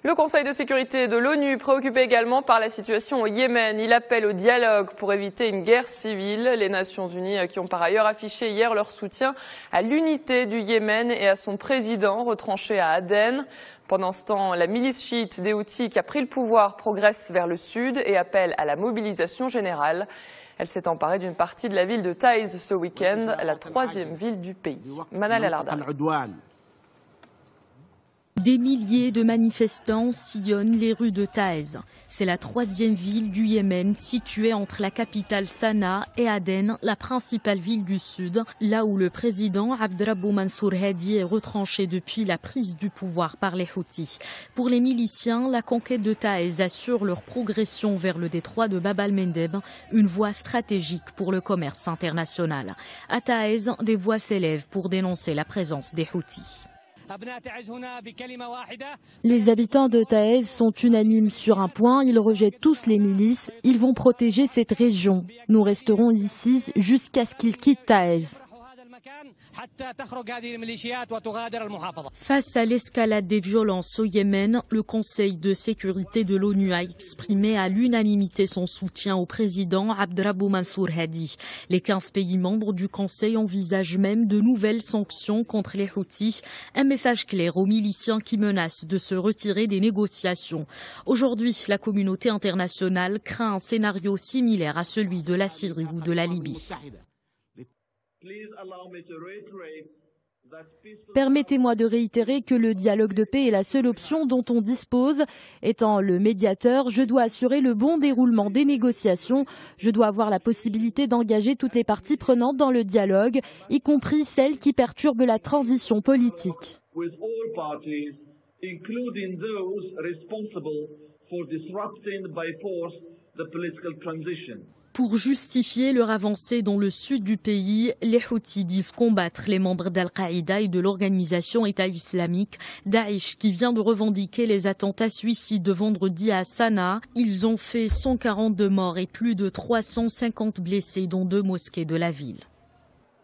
Le Conseil de sécurité de l'ONU, préoccupé également par la situation au Yémen, il appelle au dialogue pour éviter une guerre civile. Les Nations Unies qui ont par ailleurs affiché hier leur soutien à l'unité du Yémen et à son président retranché à Aden. Pendant ce temps, la milice chiite des Houthis qui a pris le pouvoir progresse vers le sud et appelle à la mobilisation générale. Elle s'est emparée d'une partie de la ville de Taïz ce week-end, la troisième ville du pays. Manal El-Ardal. Des milliers de manifestants sillonnent les rues de Taïz. C'est la troisième ville du Yémen, située entre la capitale Sanaa et Aden, la principale ville du sud, là où le président Abdrabou Mansour Hadi est retranché depuis la prise du pouvoir par les Houthis. Pour les miliciens, la conquête de Taïz assure leur progression vers le détroit de Bab al-Mandeb, une voie stratégique pour le commerce international. À Taïz, des voix s'élèvent pour dénoncer la présence des Houthis. Les habitants de Taïz sont unanimes sur un point, ils rejettent tous les milices, ils vont protéger cette région. Nous resterons ici jusqu'à ce qu'ils quittent Taïz. Face à l'escalade des violences au Yémen, le Conseil de sécurité de l'ONU a exprimé à l'unanimité son soutien au président Abdrabou Mansour Hadi. Les 15 pays membres du Conseil envisagent même de nouvelles sanctions contre les Houthis, un message clair aux miliciens qui menacent de se retirer des négociations. Aujourd'hui, la communauté internationale craint un scénario similaire à celui de la Syrie ou de la Libye. Permettez-moi de réitérer que le dialogue de paix est la seule option dont on dispose. Étant le médiateur, je dois assurer le bon déroulement des négociations. Je dois avoir la possibilité d'engager toutes les parties prenantes dans le dialogue, y compris celles qui perturbent la transition politique. Pour justifier leur avancée dans le sud du pays, les Houthis disent combattre les membres d'Al-Qaïda et de l'organisation État islamique, Daesh, qui vient de revendiquer les attentats suicides de vendredi à Sanaa. Ils ont fait 142 morts et plus de 350 blessés dans 2 mosquées de la ville.